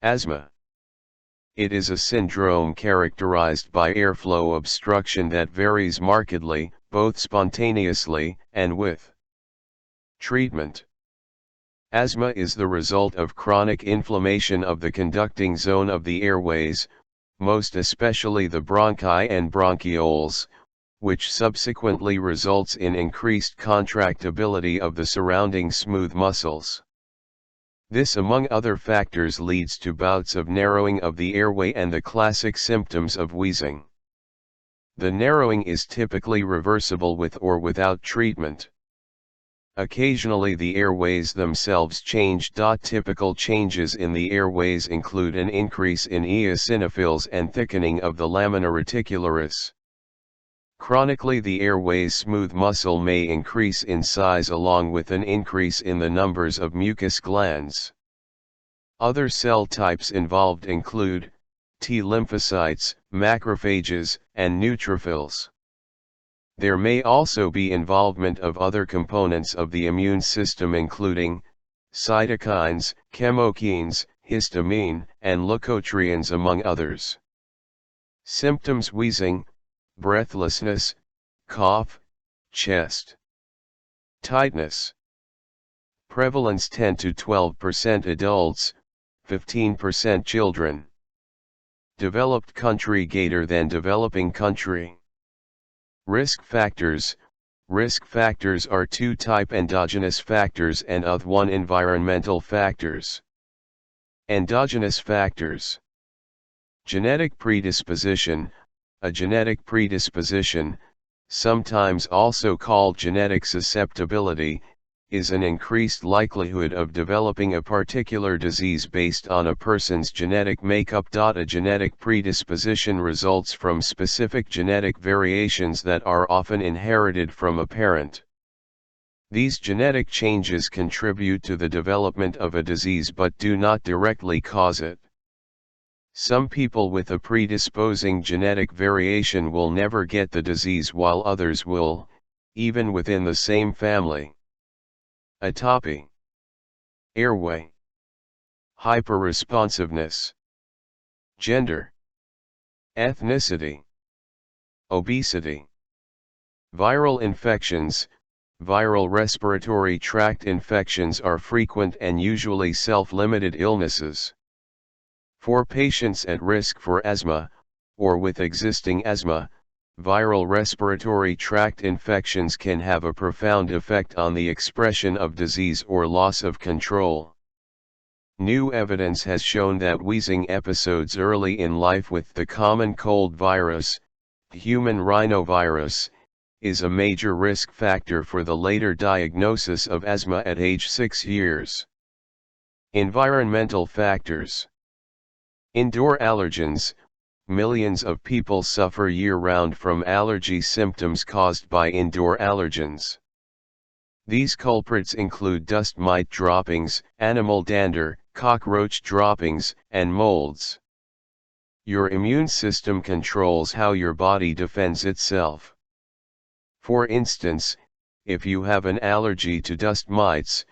Asthma. It is a syndrome characterized by airflow obstruction that varies markedly, both spontaneously and with treatment. Asthma is the result of chronic inflammation of the conducting zone of the airways, most especially the bronchi and bronchioles, which subsequently results in increased contractibility of the surrounding smooth muscles. This, among other factors, leads to bouts of narrowing of the airway and the classic symptoms of wheezing. The narrowing is typically reversible with or without treatment. Occasionally the airways themselves change. Typical changes in the airways include an increase in eosinophils and thickening of the lamina reticularis. Chronically, the airway's smooth muscle may increase in size along with an increase in the numbers of mucus glands. Other cell types involved include T lymphocytes, macrophages, and neutrophils. There may also be involvement of other components of the immune system including cytokines, chemokines, histamine, and leukotrienes, among others. Symptoms: wheezing, breathlessness, cough, chest tightness. Prevalence 10 to 12% adults, 15% children. Developed country greater than developing country. Risk factors. Risk factors are two type: endogenous factors and OTH1 environmental factors. Endogenous factors. Genetic predisposition. A genetic predisposition, sometimes also called genetic susceptibility, is an increased likelihood of developing a particular disease based on a person's genetic makeup. A genetic predisposition results from specific genetic variations that are often inherited from a parent. These genetic changes contribute to the development of a disease but do not directly cause it. Some people with a predisposing genetic variation will never get the disease while others will, even within the same family. Atopy. Airway. Hyperresponsiveness. Gender. Ethnicity. Obesity. Viral infections. Viral respiratory tract infections are frequent and usually self-limited illnesses. For patients at risk for asthma, or with existing asthma, viral respiratory tract infections can have a profound effect on the expression of disease or loss of control. New evidence has shown that wheezing episodes early in life with the common cold virus, human rhinovirus, is a major risk factor for the later diagnosis of asthma at age 6 years. Environmental factors. Indoor allergens. Millions of people suffer year-round from allergy symptoms caused by indoor allergens. These culprits include dust mite droppings, animal dander, cockroach droppings, and molds. Your immune system controls how your body defends itself. For instance, if you have an allergy to dust mites,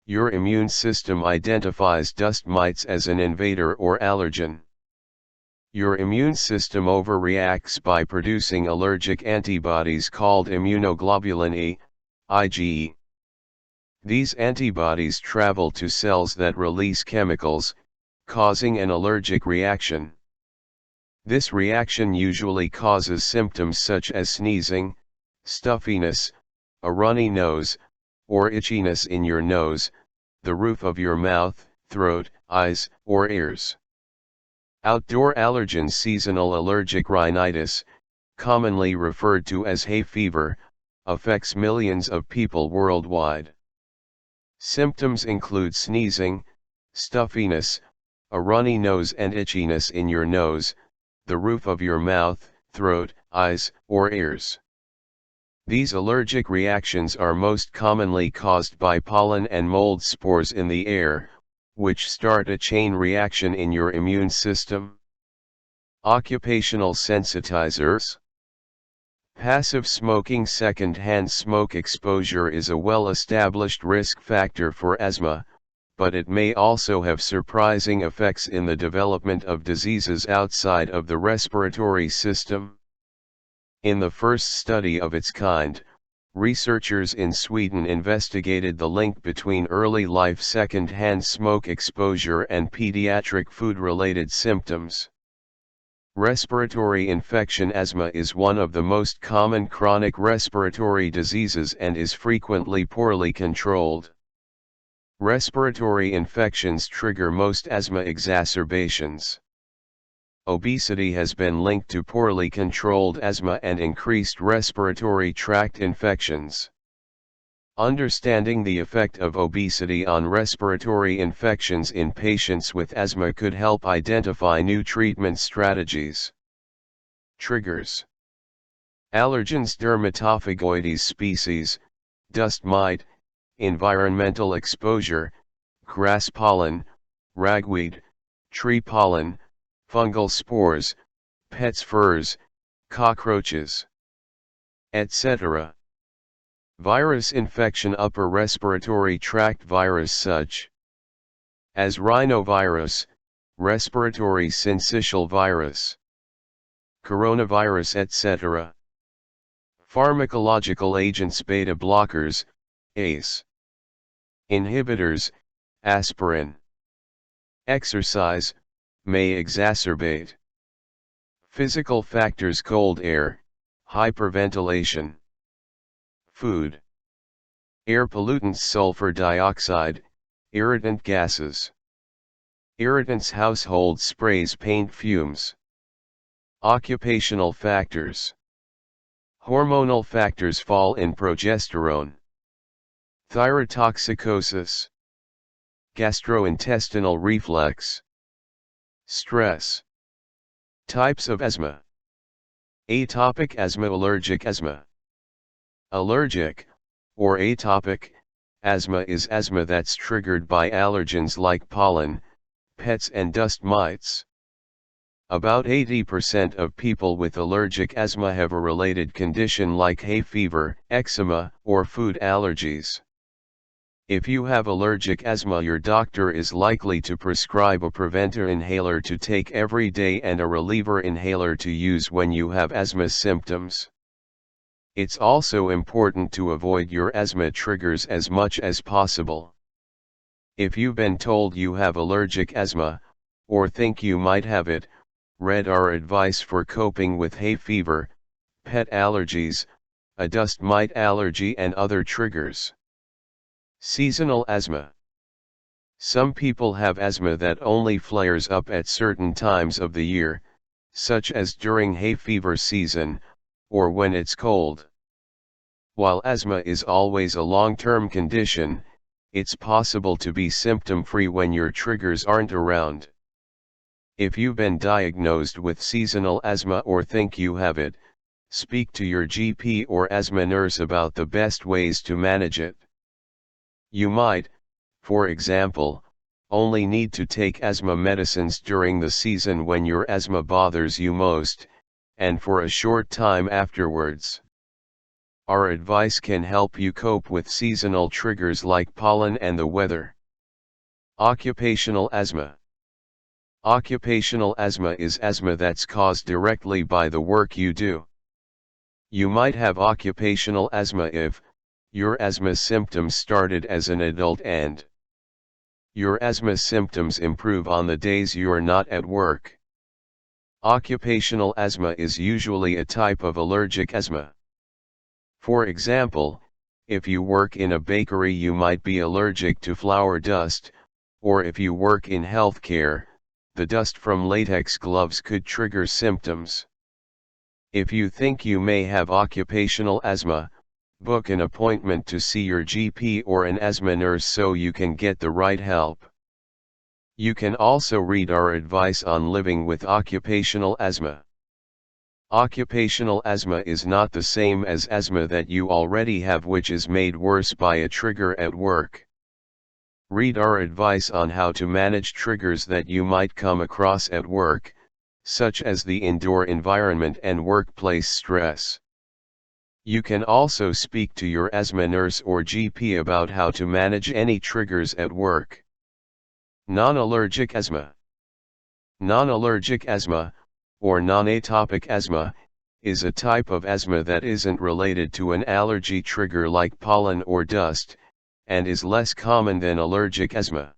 your immune system identifies dust mites as an invader or allergen. Your immune system overreacts by producing allergic antibodies called immunoglobulin E, IgE. These antibodies travel to cells that release chemicals, causing an allergic reaction. This reaction usually causes symptoms such as sneezing, stuffiness, a runny nose, or itchiness in your nose, the roof of your mouth, throat, eyes, or ears. Outdoor allergens. Seasonal allergic rhinitis, commonly referred to as hay fever, affects millions of people worldwide. Symptoms include sneezing, stuffiness, a runny nose and itchiness in your nose, the roof of your mouth, throat, eyes, or ears. These allergic reactions are most commonly caused by pollen and mold spores in the air, which start a chain reaction in your immune system. Occupational sensitizers. Passive smoking. Second-hand smoke exposure is a well-established risk factor for asthma, but it may also have surprising effects in the development of diseases outside of the respiratory system. In the first study of its kind, researchers in Sweden investigated the link between early life second-hand smoke exposure and pediatric food-related symptoms. Respiratory infection. Asthma is one of the most common chronic respiratory diseases and is frequently poorly controlled. Respiratory infections trigger most asthma exacerbations. Obesity has been linked to poorly controlled asthma and increased respiratory tract infections. Understanding the effect of obesity on respiratory infections in patients with asthma could help identify new treatment strategies. Triggers: allergens, dermatophagoides species, dust mite, environmental exposure, grass pollen, ragweed, tree pollen, fungal spores, pets' furs, cockroaches, etc. Virus infection, upper respiratory tract virus such as rhinovirus, respiratory syncytial virus, coronavirus, etc. Pharmacological agents, beta blockers, ACE inhibitors, aspirin. Exercise may exacerbate. Physical factors: cold air, hyperventilation. Food: air pollutants, sulfur dioxide, irritant gases. Irritants: household sprays, paint fumes. Occupational factors: hormonal factors, fall in progesterone. Thyrotoxicosis. Gastrointestinal reflux. Stress. Types of asthma: atopic asthma, allergic asthma. Allergic, or atopic, asthma is asthma that's triggered by allergens like pollen, pets and dust mites. About 80% of people with allergic asthma have a related condition like hay fever, eczema, or food allergies. If you have allergic asthma, your doctor is likely to prescribe a preventer inhaler to take every day and a reliever inhaler to use when you have asthma symptoms. It's also important to avoid your asthma triggers as much as possible. If you've been told you have allergic asthma, or think you might have it, read our advice for coping with hay fever, pet allergies, a dust mite allergy and other triggers. Seasonal asthma. Some people have asthma that only flares up at certain times of the year, such as during hay fever season, or when it's cold. While asthma is always a long-term condition, it's possible to be symptom-free when your triggers aren't around. If you've been diagnosed with seasonal asthma or think you have it, speak to your GP or asthma nurse about the best ways to manage it. You might, for example, only need to take asthma medicines during the season when your asthma bothers you most, and for a short time afterwards. Our advice can help you cope with seasonal triggers like pollen and the weather. Occupational asthma. Occupational asthma is asthma that's caused directly by the work you do. You might have occupational asthma if your asthma symptoms started as an adult and your asthma symptoms improve on the days you're not at work. Occupational asthma is usually a type of allergic asthma. For example, if you work in a bakery, you might be allergic to flour dust, or if you work in healthcare, the dust from latex gloves could trigger symptoms. If you think you may have occupational asthma, book an appointment to see your GP or an asthma nurse so you can get the right help. You can also read our advice on living with occupational asthma. Occupational asthma is not the same as asthma that you already have, which is made worse by a trigger at work. Read our advice on how to manage triggers that you might come across at work, such as the indoor environment and workplace stress. You can also speak to your asthma nurse or GP about how to manage any triggers at work. Non-allergic asthma. Non-allergic asthma, or non-atopic asthma, is a type of asthma that isn't related to an allergy trigger like pollen or dust, and is less common than allergic asthma.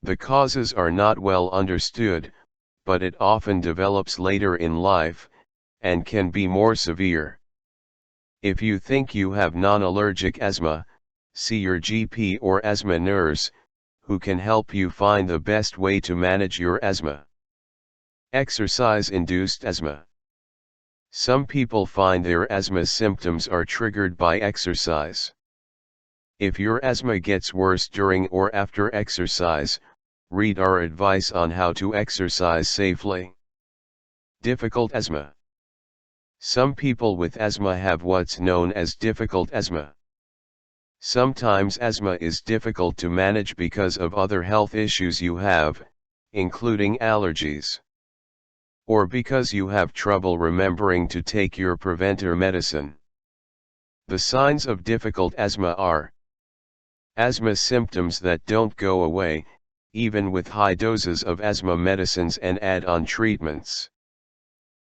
The causes are not well understood, but it often develops later in life, and can be more severe. If you think you have non-allergic asthma, see your GP or asthma nurse, who can help you find the best way to manage your asthma. Exercise-induced asthma. Some people find their asthma symptoms are triggered by exercise. If your asthma gets worse during or after exercise, read our advice on how to exercise safely. Difficult asthma. Some people with asthma have what's known as difficult asthma. Sometimes asthma is difficult to manage because of other health issues you have, including allergies. Or because you have trouble remembering to take your preventer medicine. The signs of difficult asthma are asthma symptoms that don't go away, even with high doses of asthma medicines and add-on treatments.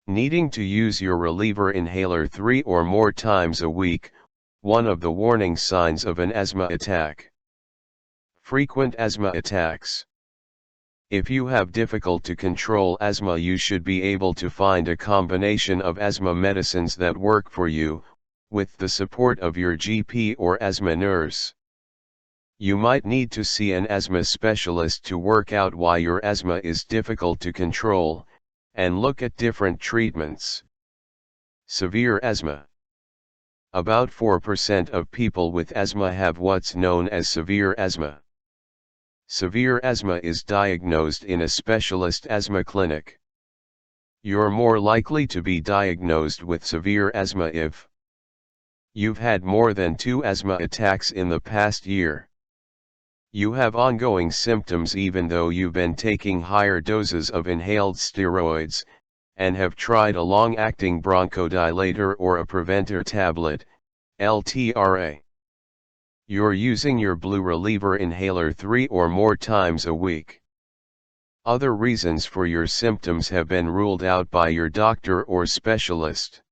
Needing to use your reliever inhaler 3 or more times a week, one of the warning signs of an asthma attack. Frequent asthma attacks. If you have difficult to control asthma, you should be able to find a combination of asthma medicines that work for you, with the support of your GP or asthma nurse. You might need to see an asthma specialist to work out why your asthma is difficult to control, and look at different treatments. Severe asthma. About 4% of people with asthma have what's known as severe asthma. Severe asthma is diagnosed in a specialist asthma clinic. You're more likely to be diagnosed with severe asthma if you've had more than 2 asthma attacks in the past year. You have ongoing symptoms even though you've been taking higher doses of inhaled steroids, and have tried a long-acting bronchodilator or a preventer tablet, LTRA. You're using your blue reliever inhaler 3 or more times a week. Other reasons for your symptoms have been ruled out by your doctor or specialist.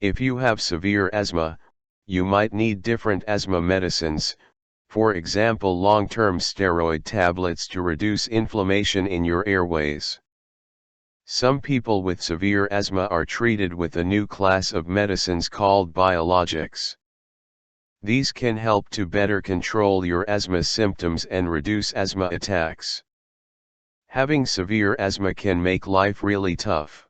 If you have severe asthma, you might need different asthma medicines, for example long-term steroid tablets to reduce inflammation in your airways. Some people with severe asthma are treated with a new class of medicines called biologics. These can help to better control your asthma symptoms and reduce asthma attacks. Having severe asthma can make life really tough.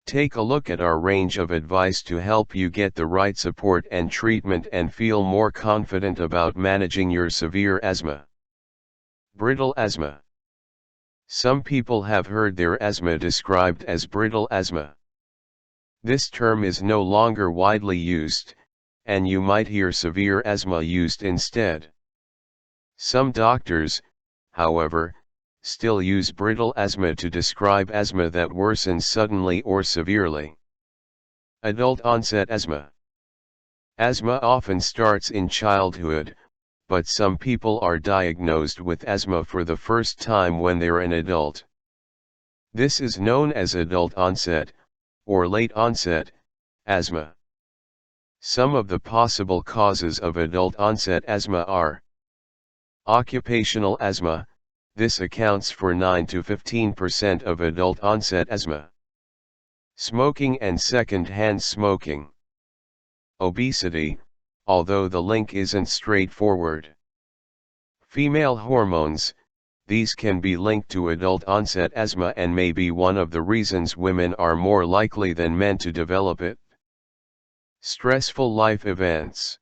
Take a look at our range of advice to help you get the right support and treatment and feel more confident about managing your severe asthma. Brittle asthma. Some people have heard their asthma described as brittle asthma. This term is no longer widely used, and you might hear severe asthma used instead. Some doctors, however, still use brittle asthma to describe asthma that worsens suddenly or severely. Adult onset asthma. Asthma often starts in childhood, but some people are diagnosed with asthma for the first time when they're an adult. This is known as adult onset, or late onset, asthma. Some of the possible causes of adult onset asthma are occupational asthma. This accounts for 9 to 15% of adult onset asthma. Smoking and second-hand smoking. Obesity, although the link isn't straightforward. Female hormones, these can be linked to adult onset asthma and may be one of the reasons women are more likely than men to develop it. Stressful life events.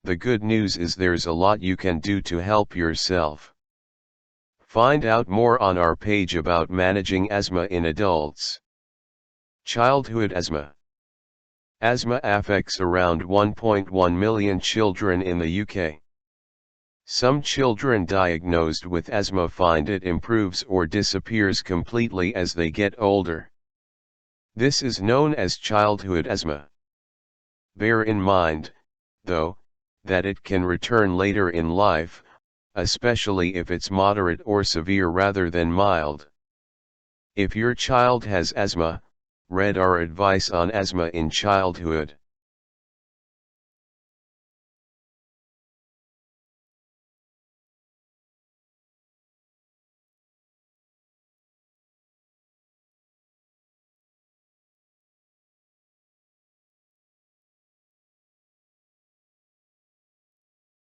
The good news is there's a lot you can do to help yourself. Find out more on our page about managing asthma in adults. Childhood asthma. Asthma affects around 1.1 million children in the UK. Some children diagnosed with asthma find it improves or disappears completely as they get older. This is known as childhood asthma. Bear in mind, though, that it can return later in life, especially if it's moderate or severe rather than mild. If your child has asthma, read our advice on asthma in childhood.